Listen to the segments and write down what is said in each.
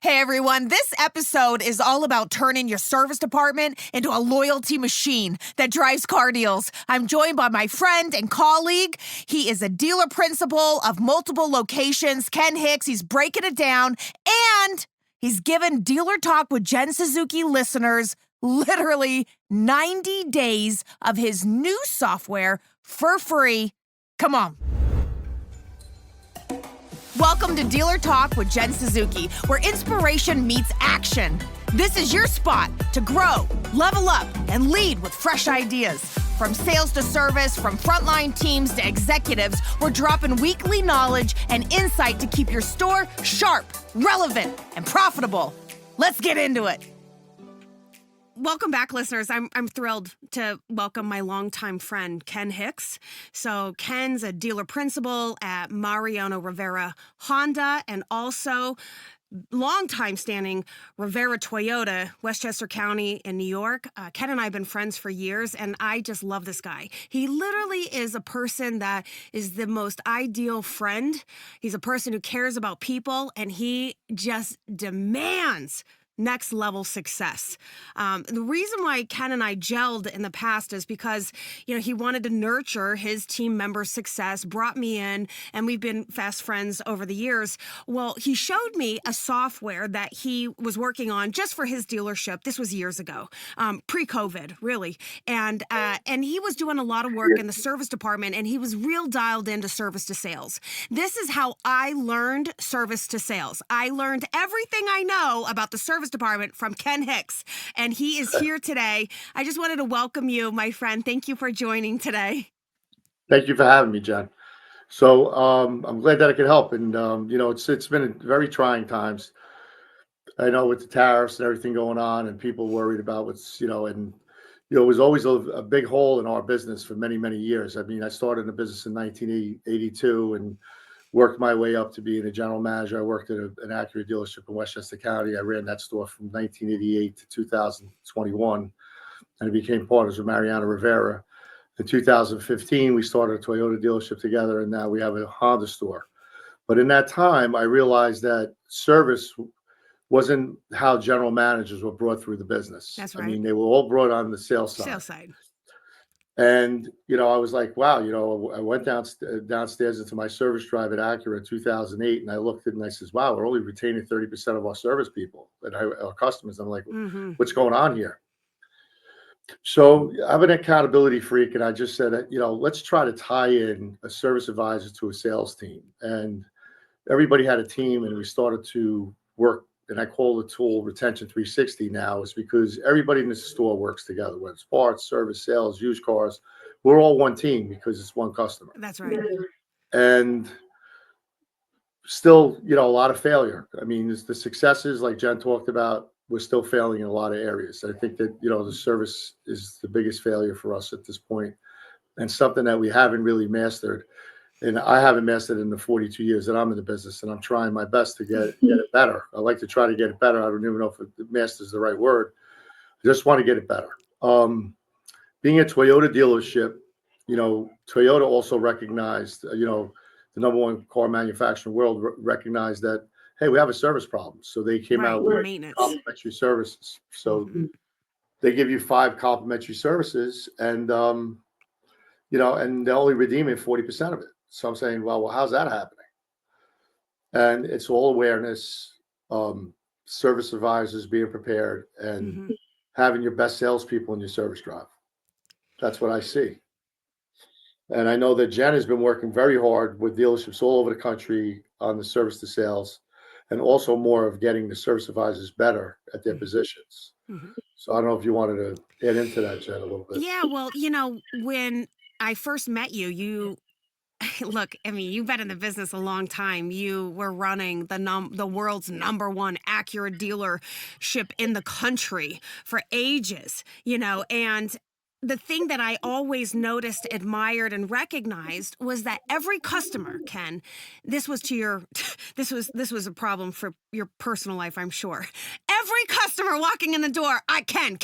Hey everyone, this episode is all about turning your service department into a loyalty machine that drives car deals. I'm joined by my friend and colleague. He is a dealer principal of multiple locations, Ken Hicks. He's breaking it down, and he's given Dealer Talk with Jen Suzuki listeners literally 90 days of his new software for free. Come on. Welcome to Dealer Talk with Jen Suzuki, where inspiration meets action. This is your spot to grow, level up, and lead with fresh ideas. From sales to service, from frontline teams to executives, we're dropping weekly knowledge and insight to keep your store sharp, relevant, and profitable. Let's get into it. Welcome back, listeners. I'm thrilled to welcome my longtime friend, Ken Hicks. So Ken's a dealer principal at Mariano Rivera Honda and also longtime standing Rivera Toyota, Westchester County in New York. Ken and I have been friends for years, and I just love this guy. He literally is a person that is the most ideal friend. He's a person who cares about people, and he just demands next level success. The reason why Ken and I gelled in the past is because, he wanted to nurture his team members' success, brought me in, and we've been fast friends over the years. Well, he showed me a software that he was working on just for his dealership. This was years ago, pre-COVID, really. And he was doing a lot of work in the service department, and he was real dialed into service to sales. This is how I learned service to sales. I learned everything I know about the service department from Ken Hicks, and he is here today. I just wanted to welcome you, my friend. Thank you for joining today. Thank you for having me, Jen. So I'm glad that I could help, and it's been very trying times. I know with the tariffs and everything going on, and people worried about what's it was always a big hole in our business for many, many years. I mean, I started in the business in 1982 and worked my way up to being a general manager. I worked at an Acura dealership in Westchester County. I ran that store from 1988 to 2021, and I became partners with Mariano Rivera. In 2015, we started a Toyota dealership together, and now we have a Honda store. But in that time, I realized that service wasn't how general managers were brought through the business. That's right. I mean, they were all brought on the sales side. And, I was like, wow, I went downstairs into my service drive at Acura in 2008, and I looked at it and I says, wow, we're only retaining 30% of our service people and our customers. I'm like, what's going on here? So I'm an accountability freak, and I just said, let's try to tie in a service advisor to a sales team. And everybody had a team, and we started to work. And I call the tool Retention 360 now, is because everybody in the store works together, whether it's parts, service, sales, used cars. We're all one team because it's one customer. That's right. And still, a lot of failure. I mean, the successes, like Jen talked about, we're still failing in a lot of areas. I think that, the service is the biggest failure for us at this point, and something that we haven't really mastered. And I haven't mastered it in the 42 years that I'm in the business, and I'm trying my best to get it better. I like to try to get it better. I don't even know if master is the right word. I just want to get it better. Being a Toyota dealership, Toyota also recognized, the number one car manufacturer in the world recognized that, hey, we have a service problem. So they came out with complimentary services. So they give you 5 complimentary services, and and they're only redeeming 40% of it. So I'm saying, well, how's that happening? And it's all awareness, service advisors being prepared, and having your best salespeople in your service drive. That's what I see. And I know that Jen has been working very hard with dealerships all over the country on the service to sales, and also more of getting the service advisors better at their positions. So I don't know if you wanted to get into that, Jen, a little bit. Yeah, well, when I first met you look, I mean, you've been in the business a long time. You were running the world's #1 Acura dealership in the country for ages, and the thing that I always noticed, admired, and recognized was that every customer, Ken, this was a problem for your personal life, I'm sure. every customer walking in the door, I can.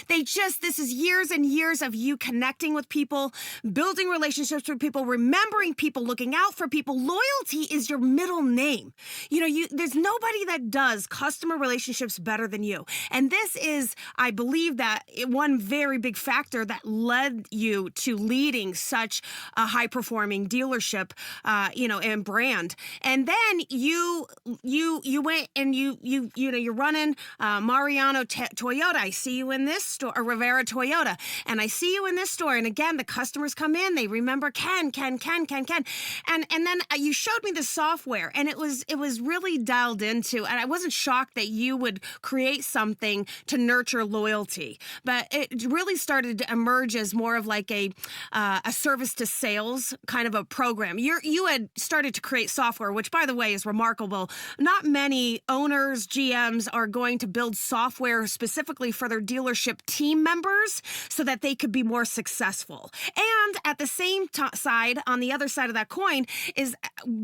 This is years and years of you connecting with people, building relationships with people, remembering people, looking out for people. Loyalty is your middle name. There's nobody that does customer relationships better than you. And this is, I believe, that one very big factor that led you to leading such a high-performing dealership, and brand. And then you went and you're running Mariano Toyota. I see you in this store, or Rivera Toyota, and I see you in this store. And again, the customers come in, they remember Ken. And then you showed me the software, and it was really dialed into, and I wasn't shocked that you would create something to nurture loyalty, but it really started to emerge as more of like a service to sales kind of a program. You had started to create software, which, by the way, is remarkable. Not many owners, GMs are going to build software specifically for their dealership team members so that they could be more successful. And at the same side, on the other side of that coin, is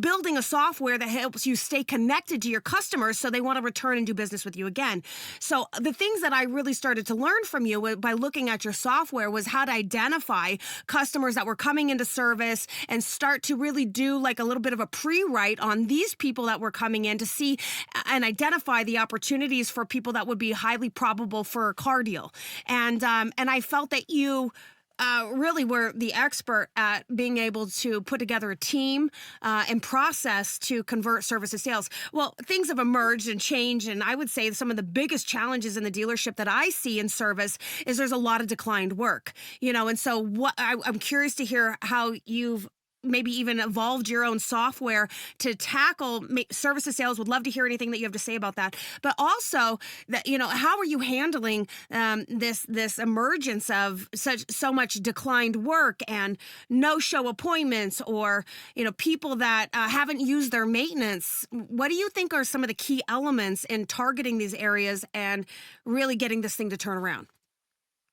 building a software that helps you stay connected to your customers so they want to return and do business with you again. So the things that I really started to learn from you by looking at your software was how to identify customers that were coming into service and start to really do like a little bit of a pre-write on these people that were coming in to see and identify the opportunities for people that would be highly probable for a car deal. And I felt that you really were the expert at being able to put together a team and process to convert service to sales. Well, things have emerged and changed, and I would say some of the biggest challenges in the dealership that I see in service is there's a lot of declined work, and so I'm curious to hear how you've maybe even evolved your own software to tackle service to sales. Would love to hear anything that you have to say about that. But also, that how are you handling this emergence of so much declined work and no-show appointments, or people that haven't used their maintenance? What do you think are some of the key elements in targeting these areas and really getting this thing to turn around?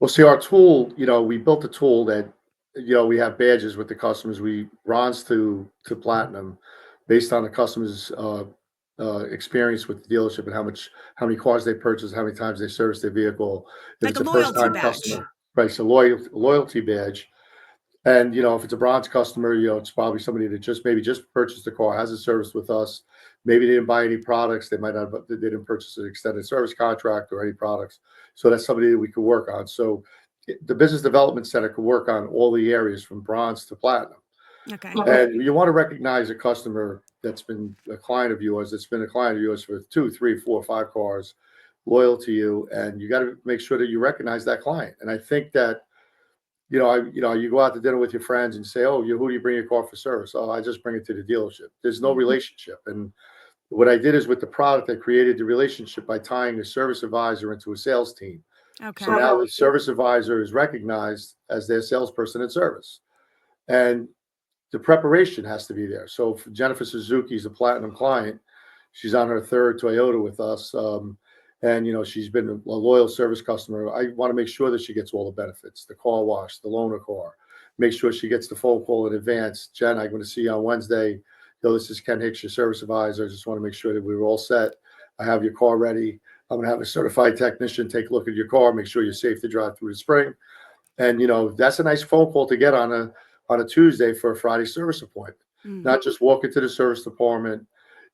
Well, see, our tool, we built a tool that, we have badges with the customers. We bronze to platinum based on the customer's experience with the dealership and how many cars they purchase, how many times they service their vehicle. If Like it's a a first loyalty time badge. customer, right? So loyalty badge. And if it's a bronze customer, it's probably somebody that just purchased the car, has a service with us. Maybe they didn't buy any products. They might not, but they didn't purchase an extended service contract or any products. So that's somebody that we could work on. So the business development center could work on all the areas from bronze to platinum. Okay. And you want to recognize a customer that's been a client of yours, for 2, 3, 4, 5 cars, loyal to you, and you got to make sure that you recognize that client. And I think that you go out to dinner with your friends and say, "Oh, who do you bring your car for service?" "Oh, I just bring it to the dealership." There's no relationship. And what I did is with the product, I created the relationship by tying a service advisor into a sales team. Okay. So now the service advisor is recognized as their salesperson in service, and the preparation has to be there. So for Jennifer Suzuki is a platinum client. She's on her third Toyota with us. And she's been a loyal service customer. I want to make sure that she gets all the benefits, the car wash, the loaner car. Make sure she gets the phone call in advance. "Jen, I'm going to see you on Wednesday. This is Ken Hicks, your service advisor. I just want to make sure that we were all set. I have your car ready. I'm going to have a certified technician take a look at your car, make sure you're safe to drive through the spring." And that's a nice phone call to get on a Tuesday for a Friday service appointment. Not just walk into the service department,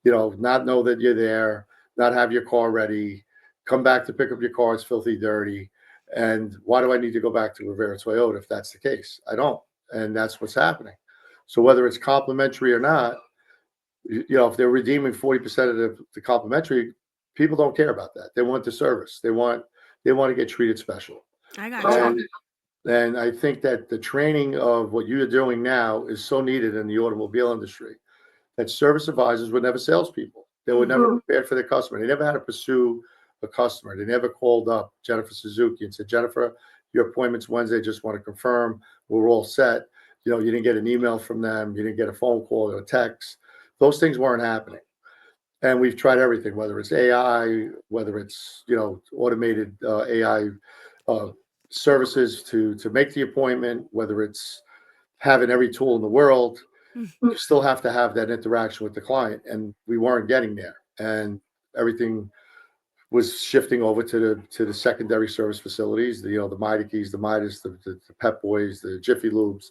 not know that you're there, not have your car ready, come back to pick up your car, it's filthy dirty. And why do I need to go back to Rivera Toyota if that's the case? I don't. And that's what's happening. So whether it's complimentary or not, if they're redeeming 40% of the complimentary, people don't care about that. They want the service. They want to get treated special. I got you. And I think that the training of what you're doing now is so needed in the automobile industry, that service advisors were never salespeople. They were never prepared for their customer. They never had to pursue a customer. They never called up Jennifer Suzuki and said, "Jennifer, your appointment's Wednesday. Just want to confirm we're all set." You didn't get an email from them. You didn't get a phone call or a text. Those things weren't happening. And we've tried everything, whether it's AI, whether it's, automated AI services to make the appointment, whether it's having every tool in the world. You still have to have that interaction with the client, and we weren't getting there. And everything was shifting over to the secondary service facilities, the Midakes, the Midas, the Pep Boys, the Jiffy Lubes,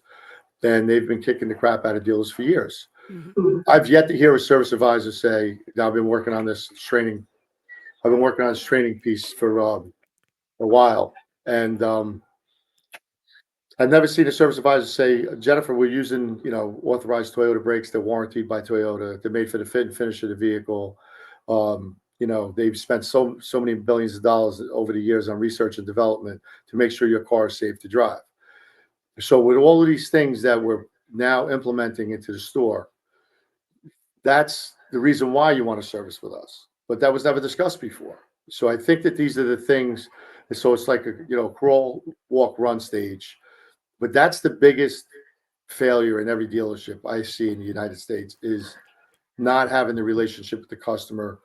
and they've been kicking the crap out of dealers for years. I've yet to hear a service advisor say, "Now I've been working on this training. I've been working on this training piece for a while," and I've never seen a service advisor say, "Jennifer, we're using authorized Toyota brakes. They're warranted by Toyota. They're made for the fit and finish of the vehicle. They've spent so many billions of dollars over the years on research and development to make sure your car is safe to drive." So with all of these things that we're now implementing into the store, that's the reason why you want to service with us. But that was never discussed before. So I think that these are the things. So it's like a crawl, walk, run stage. But that's the biggest failure in every dealership I see in the United States is not having the relationship with the customer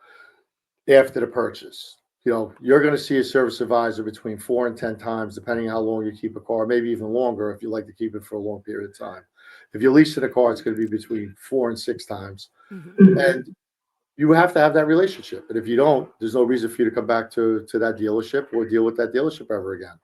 after the purchase. You're going to see a service advisor between 4 and 10 times, depending on how long you keep a car, maybe even longer if you like to keep it for a long period of time. If you're leasing a car, it's going to be between 4 and 6 times. And you have to have that relationship. And if you don't, there's no reason for you to come back to that dealership or deal with that dealership ever again.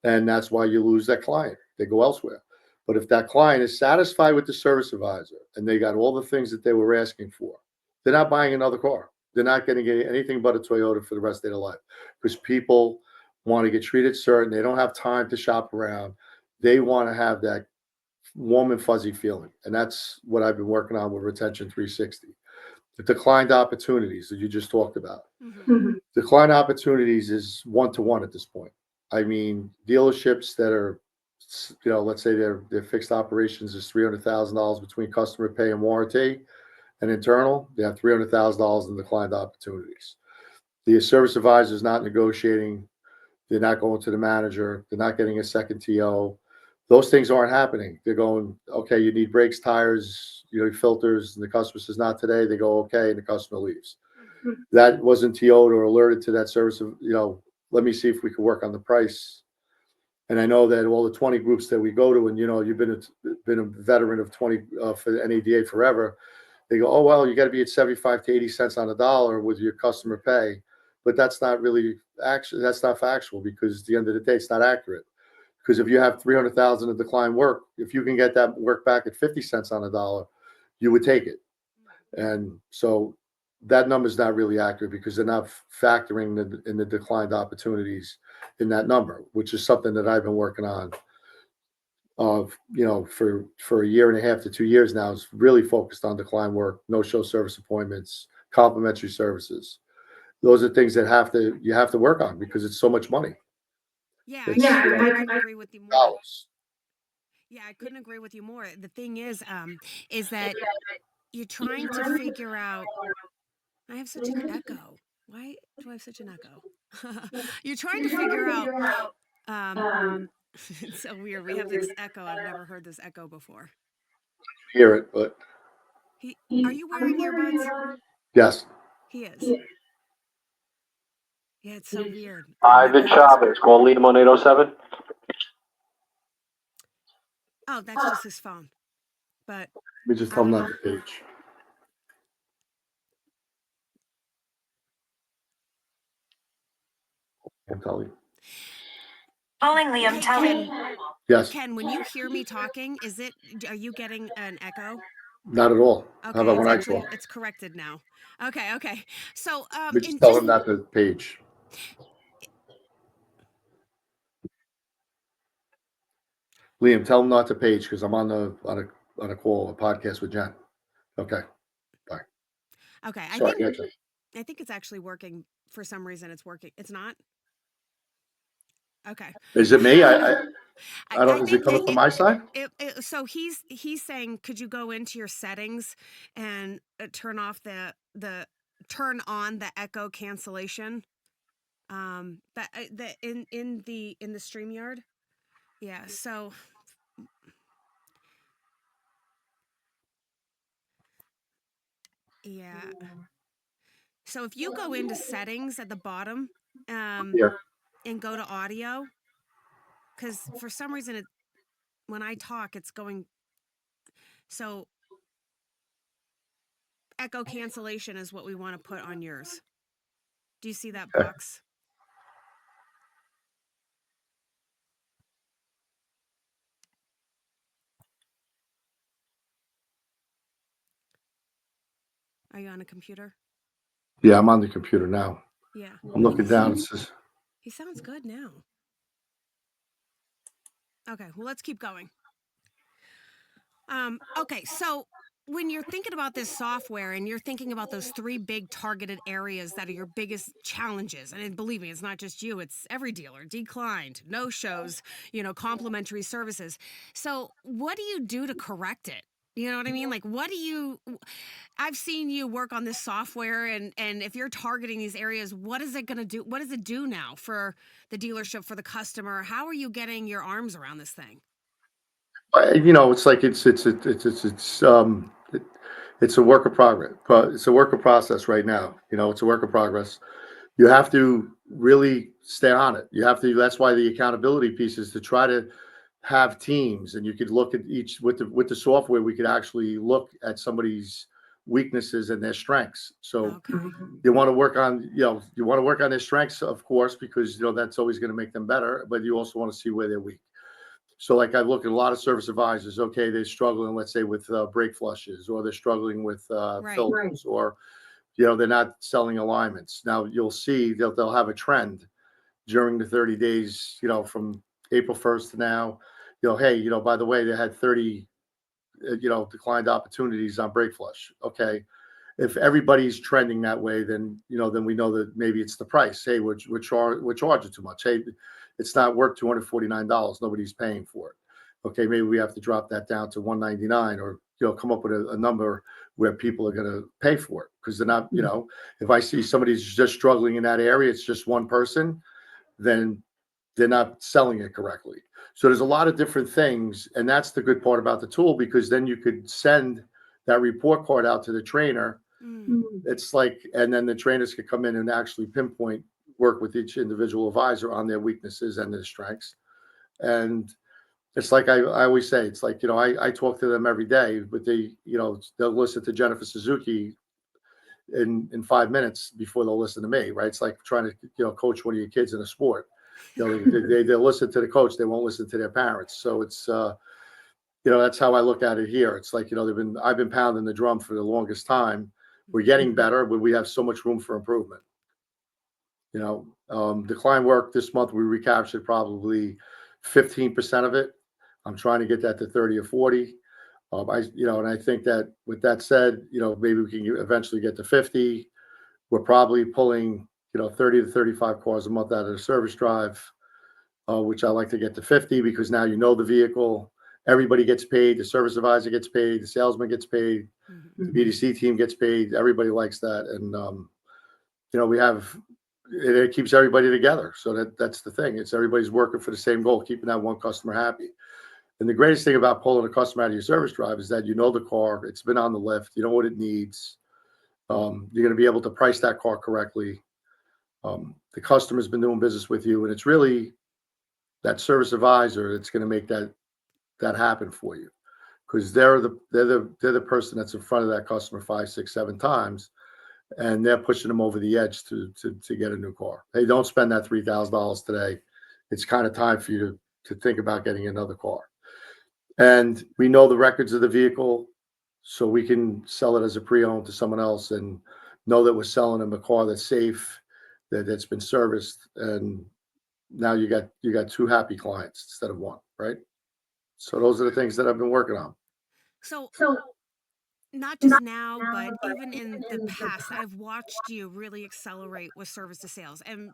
And that's why you lose that client. They go elsewhere. But if that client is satisfied with the service advisor and they got all the things that they were asking for, they're not buying another car. They're not going to get anything but a Toyota for the rest of their life because people want to get treated certain. They don't have time to shop around. They want to have that warm and fuzzy feeling. And that's what I've been working on with Retention 360. The declined opportunities that you just talked about. Decline opportunities is one-to-one at this point. I mean, dealerships that are, let's say their fixed operations is $300,000 between customer pay and warranty and internal, they have $300,000 in declined opportunities. The service advisor is not negotiating. They're not going to the manager. They're not getting a second TO. Those things aren't happening. They're going, okay, you need brakes, tires, filters, and the customer says not today. They go, okay, and the customer leaves. That wasn't TO'd or alerted to that service of, let me see if we can work on the price. And I know that all the 20 groups that we go to, and you've been a veteran of 20 for the NADA forever. They go, oh well, you got to be at 75 to 80 cents on the dollar with your customer pay, but that's not really actually that's not factual because at the end of the day, it's not accurate. Because if you have 300,000 of decline work, if you can get that work back at 50 cents on the dollar, you would take it. And so that number is not really accurate because they're not factoring in the declined opportunities in that number, which is something that I've been working on for a year and a half to 2 years now. Is really focused on decline work, no show service appointments, complimentary services. Those are things that you have to work on because it's so much money. Yeah, I couldn't agree with you more. Dollars. Yeah, I couldn't agree with you more. The thing is that you're trying to figure out. I have such an echo. Why do I have such an echo? You're trying to figure out. Um, it's so weird. We have this echo. I've never heard this echo before. Hear it, but Are you wearing earbuds? yes. He is. Yeah, it's so weird. Ivan Chavez, call Liam on 807. Oh, that's just his phone. But Let me just tell them that page. I'm telling you. Calling Liam, tell him. Yes. Ken, when you hear me talking, are you getting an echo? Not at all. Okay, How about when I talk? It's corrected now. Okay. So, Let me just tell him not the page. Liam, tell him not to page because I'm on a call, a podcast with Jen. Okay. Bye. Okay. Sorry, I think it's actually working. For some reason, it's working. It's not. Okay. Is it me? I don't. Is it coming from my side? So he's saying, could you go into your settings and turn on the echo cancellation? That in the StreamYard. Yeah. So. Yeah. So if you go into settings at the bottom, and go to audio, because for some reason when I talk, it's going. So echo cancellation is what we want to put on yours. Do you see that Okay. box? Are you on a computer? Yeah, I'm on the computer now. Yeah. I'm looking down. It says, He sounds good now. Okay, well, let's keep going. Okay, so when you're thinking about this software and you're thinking about those three big targeted areas that are your biggest challenges, and believe me, it's not just you, it's every dealer, declined, no shows, complimentary services. So what do you do to correct it? You know what I mean? Like, I've seen you work on this software, and if you're targeting these areas, what is it going to do? What does it do now for the dealership, for the customer? How are you getting your arms around this thing? it's like it's a work of progress. It's a work of process right now. It's a work of progress. You have to really stay on it. You have to. That's why the accountability piece is to try to have teams, and you could look at each with the software. We could actually look at somebody's weaknesses and their strengths. So Okay. you want to work on their strengths, of course, because that's always going to make them better. But you also want to see where they're weak. So, like, I look at a lot of service advisors. Okay, they're struggling, let's say, with brake flushes, or they're struggling with Right. filters, or they're not selling alignments. Now you'll see they'll have a trend during the 30 days, from April 1st to now. Hey, by the way, they had 30, declined opportunities on brake flush. Okay, if everybody's trending that way, then we know that maybe it's the price. Hey, we're charging too much. Hey, it's not worth $249. Nobody's paying for it. Okay, maybe we have to drop that down to $199, or come up with a number where people are going to pay for it, because they're not. If I see somebody's just struggling in that area, it's just one person, then they're not selling it correctly. So there's a lot of different things, and that's the good part about the tool, because then you could send that report card out to the trainer. It's like, and then the trainers could come in and actually work with each individual advisor on their weaknesses and their strengths. And it's like I always say, it's like, I talk to them every day, but they'll listen to Jennifer Suzuki in 5 minutes before they'll listen to me, right? It's like trying to, coach one of your kids in a sport. They'll listen to the coach, they won't listen to their parents. So it's, that's how I look at it here. It's like, I've been pounding the drum for the longest time. We're getting better, but we have so much room for improvement. Decline work this month, we recaptured probably 15% of it. I'm trying to get that to 30 or 40. And I think that, with that said, maybe we can eventually get to 50. We're probably pulling, 30 to 35 cars a month out of the service drive, which I like to get to 50, because now the vehicle, everybody gets paid. The service advisor gets paid. The salesman gets paid. The BDC team gets paid. Everybody likes that. And, it keeps everybody together. So that's the thing. It's everybody's working for the same goal, keeping that one customer happy. And the greatest thing about pulling a customer out of your service drive is that the car, it's been on the lift, you know what it needs. You're going to be able to price that car correctly. The customer's been doing business with you, and it's really that service advisor that's going to make that happen for you, because they're the person that's in front of that customer 5, 6, 7 times, and they're pushing them over the edge to get a new car. Hey, don't spend that $3,000 today. It's kind of time for you to think about getting another car. And we know the records of the vehicle, so we can sell it as a pre-owned to someone else and know that we're selling them a car that's safe, that's been serviced, and now you got 2 happy clients instead of 1, right? So those are the things that I've been working on. So not just now, but even in the past, I've watched you really accelerate with service to sales. And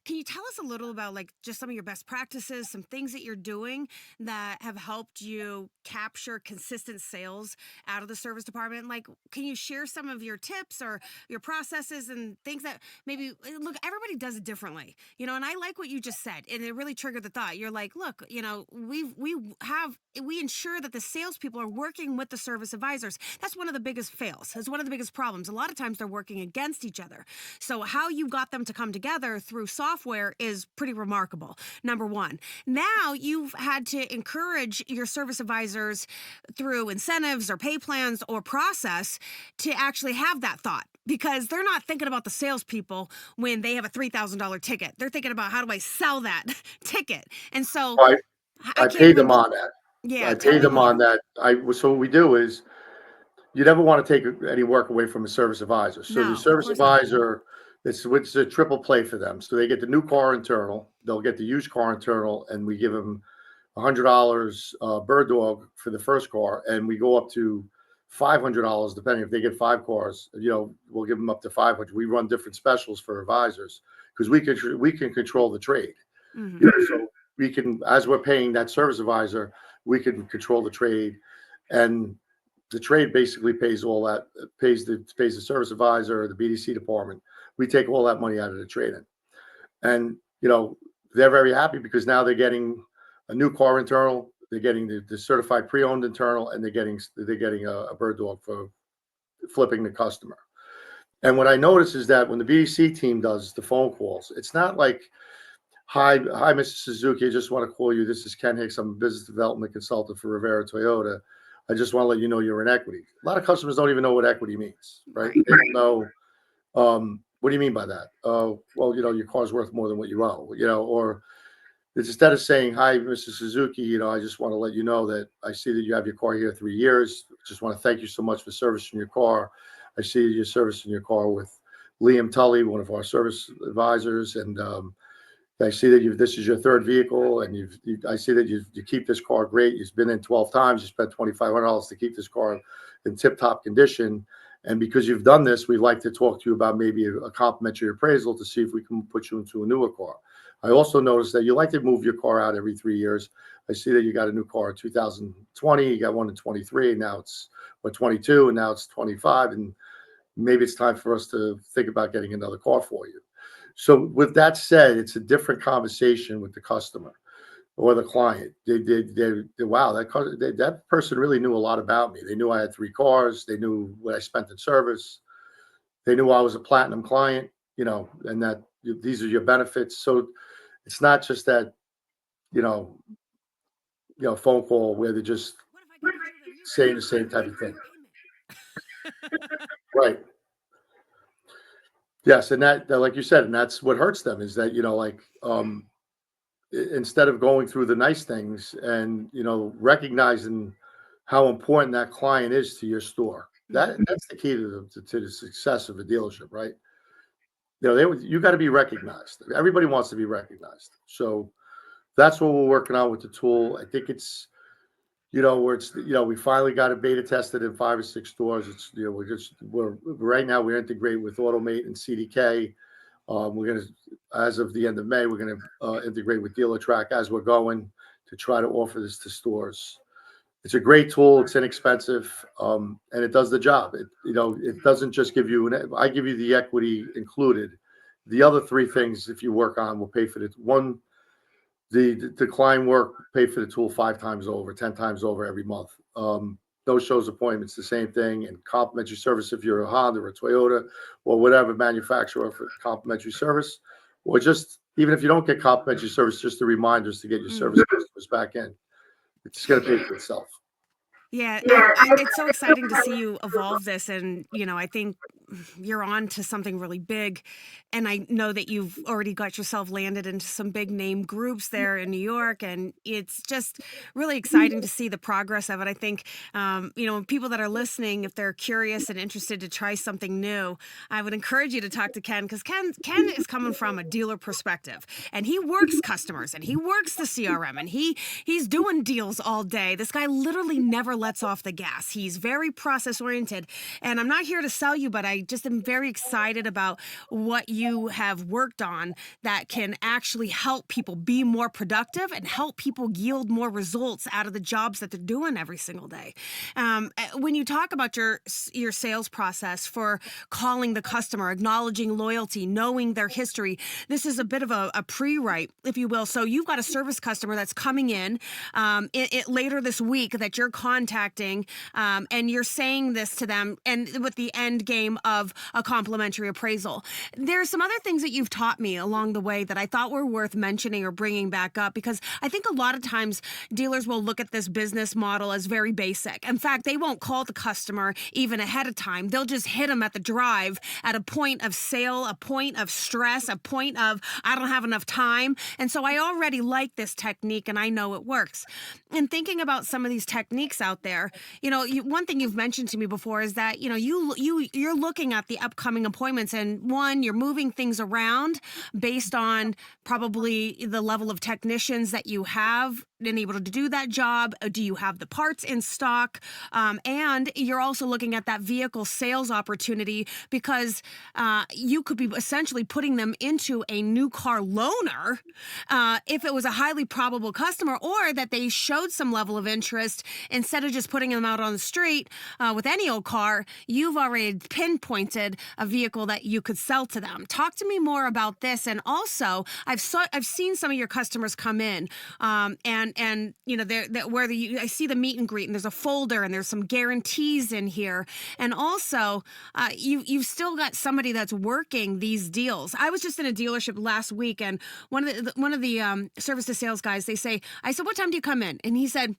can you tell us a little about, like, just some of your best practices, some things that you're doing that have helped you capture consistent sales out of the service department? Like, can you share some of your tips or your processes and things that maybe, look, everybody does it differently, and I like what you just said, and it really triggered the thought. You're like, look, we ensure that the salespeople are working with the service advisors. That's one of the biggest fails. It's one of the biggest problems. A lot of times they're working against each other. So how you got them to come together through software is pretty remarkable. Number one. Now you've had to encourage your service advisors through incentives or pay plans or process to actually have that thought. because they're not thinking about the salespeople when they have a $3,000 ticket. They're thinking about, how do I sell that ticket? And so I, I I can't paid even, them on that. yeah, I paid tell them me. on that. So what we do is, you never want to take any work away from a service advisor. So the No, of service course not. advisor, it's a triple play for them. So they get the new car internal, they'll get the used car internal, and we give them $100 bird dog for the first car, and we go up to $500 depending if they get 5 cars. We'll give them up to 500. We run different specials for advisors because we can control the trade. Hmm. So we can, as we're paying that service advisor, we can control the trade, and the trade basically pays all that, pays the service advisor, the BDC department. We take all that money out of the trade-in, and they're very happy because now they're getting a new car internal, they're getting the certified pre-owned internal, and they're getting a bird dog for flipping the customer. And what I notice is that when the BDC team does the phone calls, it's not like, hi, Mr. Suzuki, I just want to call you. This is Ken Hicks. I'm a business development consultant for Rivera Toyota. I just want to let you know you're in equity. A lot of customers don't even know what equity means, right? Right. They don't know. What do you mean by that? Well, your car's worth more than what you owe, or it's instead of saying, hi, Mr. Suzuki, I just want to let you know that I see that you have your car here 3 years. Just want to thank you so much for servicing your car. I see that you're servicing your car with Liam Tully, one of our service advisors, and I see that this is your third vehicle, and I see that you keep this car great. You've been in 12 times. You spent $2,500 to keep this car in tip-top condition. And because you've done this, we'd like to talk to you about maybe a complimentary appraisal to see if we can put you into a newer car. I also noticed that you like to move your car out every 3 years. I see that you got a new car in 2020. You got one in 23, and now it's 22, and now it's 25, and maybe it's time for us to think about getting another car for you. So with that said, it's a different conversation with the customer or the client. Wow, that person really knew a lot about me. They knew I had 3 cars. They knew what I spent in service. They knew I was a platinum client, and that these are your benefits. So it's not just that, you know, phone call where they're just What if I get rid of your saying the payment? same type of Your thing. payment. Right. Yes. And that, like you said, and that's what hurts them is that, instead of going through the nice things and recognizing how important that client is to your store, that's the key to the success of a dealership, right? You got to be recognized. Everybody wants to be recognized. So that's what we're working on with the tool. I think it's where it's we finally got it beta tested in 5 or 6 stores. It's we're right now we're integrated with Automate and CDK. We're going to, as of the end of May, we're going to integrate with DealerTrack as we're going to try to offer this to stores. It's a great tool. It's inexpensive, and it does the job. It doesn't just give you I give you the equity included. The other 3 things, if you work on, will pay for the one. The client work pay for the tool 5 times over, 10 times over every month. Those shows appointments, the same thing, and complimentary service if you're a Honda or a Toyota or whatever manufacturer for complimentary service, or just even if you don't get complimentary service, just the reminders to get your service customers back in. It's going to pay for itself. Yeah, it's so exciting to see you evolve this. And, I think you're on to something really big. And I know that you've already got yourself landed into some big name groups there in New York. And it's just really exciting to see the progress of it. I think, people that are listening, if they're curious and interested to try something new, I would encourage you to talk to Ken, because Ken is coming from a dealer perspective, and he works customers and he works the CRM, and he's doing deals all day. This guy literally never lets off the gas. He's very process oriented, and I'm not here to sell you, but I just am very excited about what you have worked on that can actually help people be more productive and help people yield more results out of the jobs that they're doing every single day. When you talk about your sales process for calling the customer, acknowledging loyalty, knowing their history, this is a bit of a pre-write, if you will. So you've got a service customer that's coming in later this week that you're contacting, and you're saying this to them, and with the end game of a complimentary appraisal. There are some other things that you've taught me along the way that I thought were worth mentioning or bringing back up, because I think a lot of times dealers will look at this business model as very basic. In fact, they won't call the customer even ahead of time. They'll just hit them at the drive at a point of sale, a point of stress, a point of I don't have enough time. And so I already like this technique and I know it works. And thinking about some of these techniques out there, one thing you've mentioned to me before is that, you're looking at the upcoming appointments, and one, you're moving things around based on probably the level of technicians that you have and able to do that job. Do you have the parts in stock? And you're also looking at that vehicle sales opportunity, because you could be essentially putting them into a new car loaner if it was a highly probable customer, or that they showed some level of interest. Instead of just putting them out on the street with any old car, you've already pinpointed a vehicle that you could sell to them. Talk to me more about this. And also, I've seen some of your customers come in, and I see the meet and greet, and there's a folder, and there's some guarantees in here, and also you've still got somebody that's working these deals. I was just in a dealership last week, and one of the service to sales guys, I said, "What time do you come in?" And he said,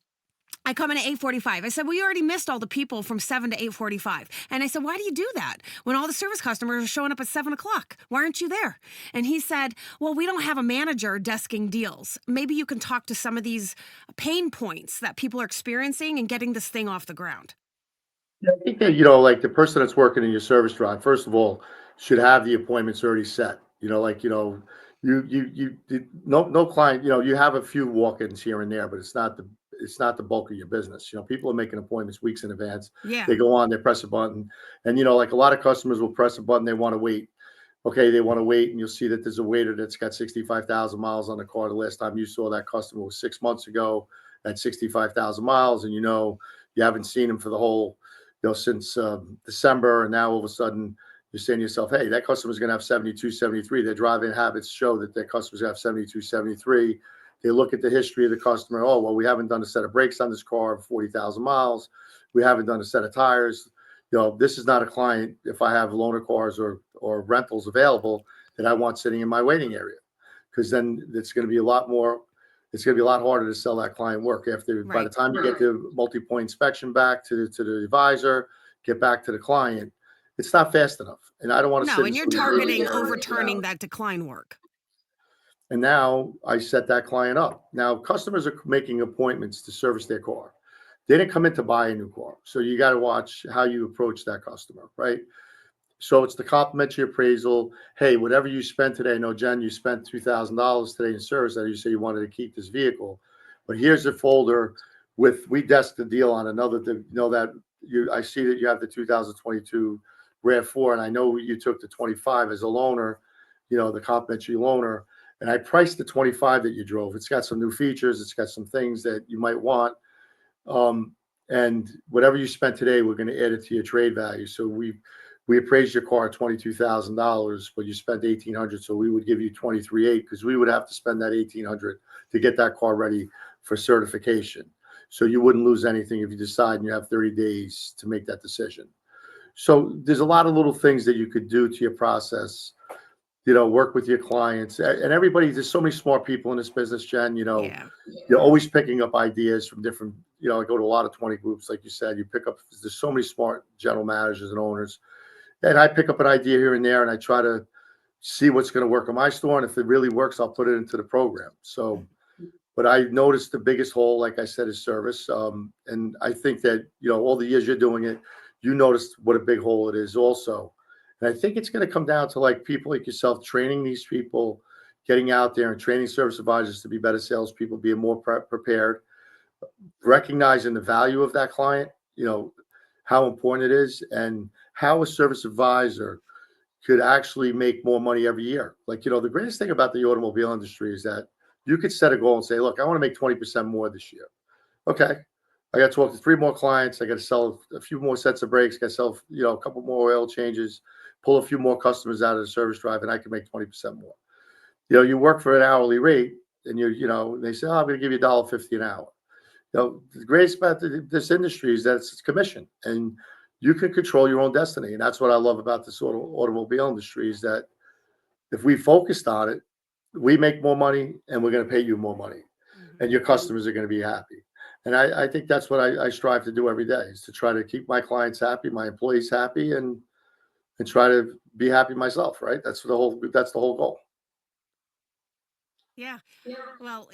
"I come in at 8:45. I said, "Well, you already missed all the people from 7 to 8:45. And I said, "Why do you do that when all the service customers are showing up at 7 o'clock? Why aren't you there?" And he said, "Well, we don't have a manager desking deals. Maybe you can talk to some of these pain points that people are experiencing and getting this thing off the ground." Yeah, I think that, like the person that's working in your service drive, first of all, should have the appointments already set. No client, you have a few walk-ins here and there, but it's not the bulk of your business. People are making appointments weeks in advance. Yeah. They go on, they press a button, and like a lot of customers will press a button, they want to wait. Okay, they want to wait, and you'll see that there's a waiter that's got 65,000 miles on the car. The last time you saw that customer was 6 months ago at 65,000 miles, and you haven't seen him for the whole, since December, and now all of a sudden you're saying to yourself, hey, that customer's going to have 72, 73. Their driving habits show that their customers have 72, 73. They look at the history of the customer. Oh, well, we haven't done a set of brakes on this car for 40,000 miles. We haven't done a set of tires. This is not a client, if I have loaner cars or rentals available, that I want sitting in my waiting area, because then it's going to be a lot harder to sell that client work after. Right. By the time you get the multi-point inspection back to the advisor, get back to the client, it's not fast enough. And I don't want to No, and you're targeting overturning that decline work. And now I set that client up. Now customers are making appointments to service their car. They didn't come in to buy a new car. So you got to watch how you approach that customer, right? So it's the complimentary appraisal. Hey, whatever you spent today, I know, Jen, you spent $2,000 today in service. That you say you wanted to keep this vehicle, but here's a folder we desk the deal on another. I see that you have the 2022 RAV4, and I know you took the 25 as a loaner, the complimentary loaner, and I priced the 25 that you drove. It's got some new features. It's got some things that you might want. And whatever you spent today, we're going to add it to your trade value. So we appraised your car at $22,000, but you spent $1,800. So we would give you $23,800, because we would have to spend that $1,800 to get that car ready for certification. So you wouldn't lose anything if you decide, and you have 30 days to make that decision. So there's a lot of little things that you could do to your process, work with your clients, and everybody. There's so many smart people in this business, Jen. Yeah. You're always picking up ideas from different. I go to a lot of 20 groups, like you said. You pick up. There's so many smart general managers and owners, and I pick up an idea here and there, and I try to see what's going to work in my store, and if it really works, I'll put it into the program. So, but I noticed the biggest hole, like I said, is service, and I think that all the years you're doing it, you noticed what a big hole it is also. And I think it's going to come down to like people like yourself training these people, getting out there and training service advisors to be better salespeople, being more prepared, recognizing the value of that client, how important it is, and how a service advisor could actually make more money every year. Like, the greatest thing about the automobile industry is that you could set a goal and say, look, I want to make 20% more this year. Okay. I got to talk to 3 more clients. I got to sell a few more sets of brakes. Got to sell, a couple more oil changes, pull a few more customers out of the service drive, and I can make 20% more. You work for an hourly rate, and they say, I'm going to give you $1.50 an hour. The greatest about this industry is that it's commission, and you can control your own destiny. And that's what I love about this automobile industry is that if we focused on it, we make more money and we're going to pay you more money and your customers are going to be happy. And I think that's what I strive to do every day is to try to keep my clients happy, my employees happy, and try to be happy myself. Right. That's the whole goal. Yeah. Well,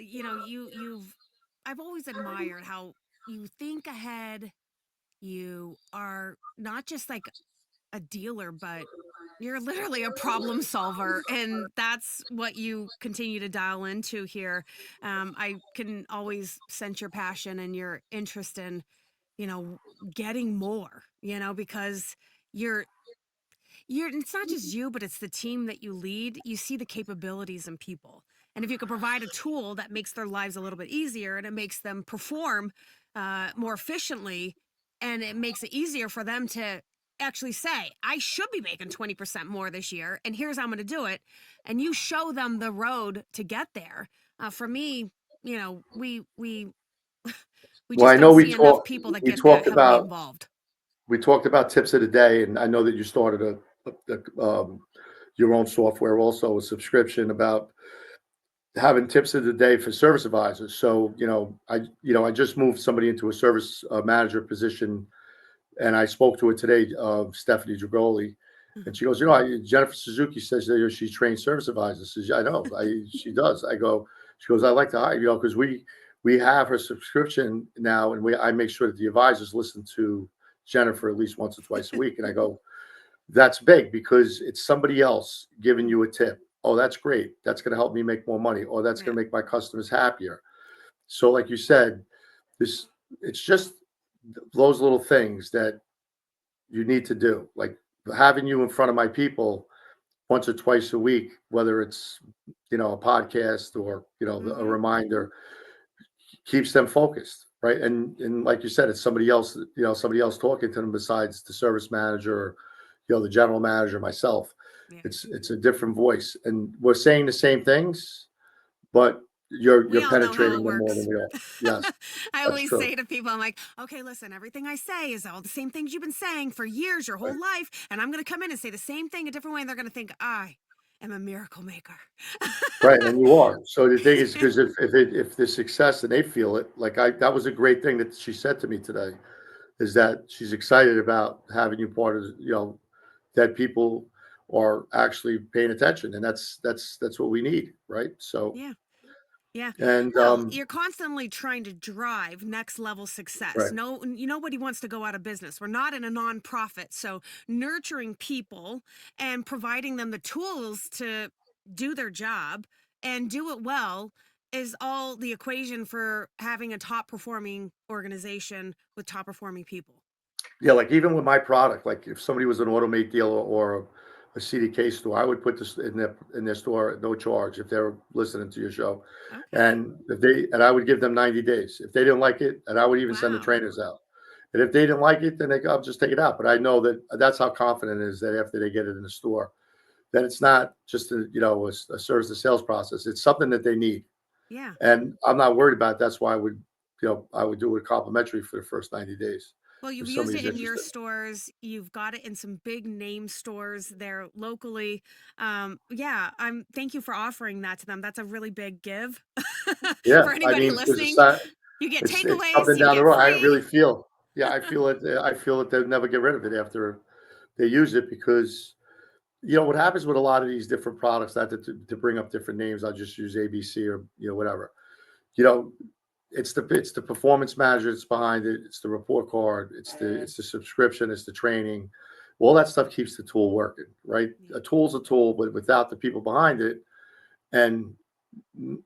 I've always admired how you think ahead. You are not just like a dealer, but you're literally a problem solver. And that's what you continue to dial into here. I can always sense your passion and your interest in, you know, getting more, because you're it's not just you, but it's the team that you lead. You see the capabilities in people. And if you could provide a tool that makes their lives a little bit easier and it makes them perform more efficiently, and it makes it easier for them to actually say, I should be making 20% more this year, and here's how I'm going to do it. And you show them the road to get there. For me, we Well, just I know don't see enough people that we get that talked heavily about involved. tips of the day, and I know that you started your own software, also a subscription about having tips of the day for service advisors. So, I just moved somebody into a service manager position, and I spoke to her today, Stephanie Dragoli, and she goes, Jennifer Suzuki says that she trains service advisors. I says, I know, she does. She goes, I like to hire, because we have her subscription now, and I make sure that the advisors listen to Jennifer at least once or twice a week. And I go, that's big because it's somebody else giving you a tip. Oh, that's great. That's going to help me make more money. Or that's going Yeah. to make my customers happier. So, like you said, it's just those little things that you need to do. Like having you in front of my people once or twice a week, whether it's, a podcast or, a reminder, keeps them focused. Right. And like you said, it's somebody else, somebody else talking to them besides the service manager or, the general manager, myself. Yeah. It's a different voice, and we're saying the same things, but you're We all know how penetrating it them more than works. we are. Yes, I that's always true. say to people, I'm like, okay, listen, everything I say is all the same things you've been saying for years, your whole life. And I'm going to come in and say the same thing a different way. And they're going to think I am a miracle maker. Right, and you are. So the thing is, because if the success and they feel it, like that was a great thing that she said to me today, is that she's excited about having you part of, that people are actually paying attention, and that's what we need, right? So, Yeah. Yeah. and Well, you're constantly trying to drive next level success. right. No, nobody wants to go out of business. We're not in a nonprofit. So nurturing people and providing them the tools to do their job and do it well is all the equation for having a top performing organization with top performing people. Yeah, like even with my product, like if somebody was an automate dealer or a CDK store, I would put this in their store at no charge if they're listening to your show. Okay. And I would give them 90 days. If they didn't like it, and I would even send the Wow. trainers out. And if they didn't like it, then I'll just take it out. But I know that that's how confident it is that after they get it in the store, that it's not just a service to sales process. It's something that they need. Yeah. And I'm not worried about it. That's why I would do it complimentary for the first 90 days Well, if you've used somebody's it in your interested. stores. You've got it in some big name stores there locally. Yeah, thank you for offering that to them. That's a really big give Yeah, for I anybody mean, because listening. You get it's takeaways, something you down the get road. I free. really feel, yeah, I feel that they'll never get rid of it after they use it because what happens with a lot of these different products, not to bring up different names, I'll just use ABC or whatever. You know, it's the performance manager that's behind it. It's the report card. It's the subscription. It's the training. All that stuff keeps the tool working, right? Yeah. A tool's a tool, but without the people behind it and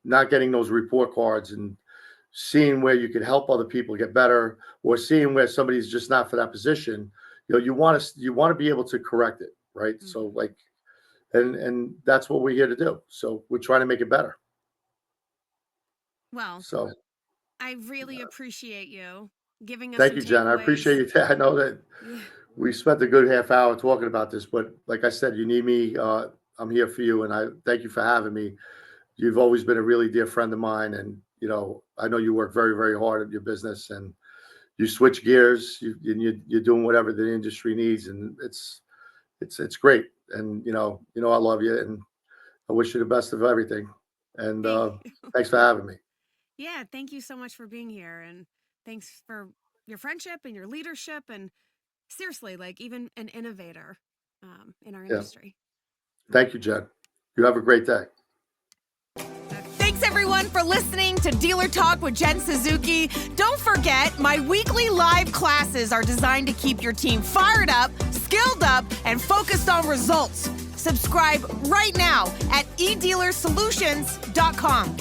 not getting those report cards and seeing where you could help other people get better or seeing where somebody's just not for that position, you want to be able to correct it, right? So Mhm. like, and that's what we're here to do. So we're trying to make it better. Well, So I really appreciate you giving us thank some you, Jen. I appreciate takeaways. you. I know that Yeah. we spent a good half hour talking about this, but like I said, you need me. I'm here for you, and I thank you for having me. You've always been a really dear friend of mine, and I know you work very, very hard at your business, and you switch gears, you're doing whatever the industry needs, and it's great. And I love you, and I wish you the best of everything. And thanks for having me. Yeah, thank you so much for being here, and thanks for your friendship and your leadership, and seriously, like even an innovator in our industry. Thank you, Jen. You have a great day. Thanks everyone for listening to Dealer Talk with Jen Suzuki. Don't forget, my weekly live classes are designed to keep your team fired up, skilled up, and focused on results. Subscribe right now at edealersolutions.com.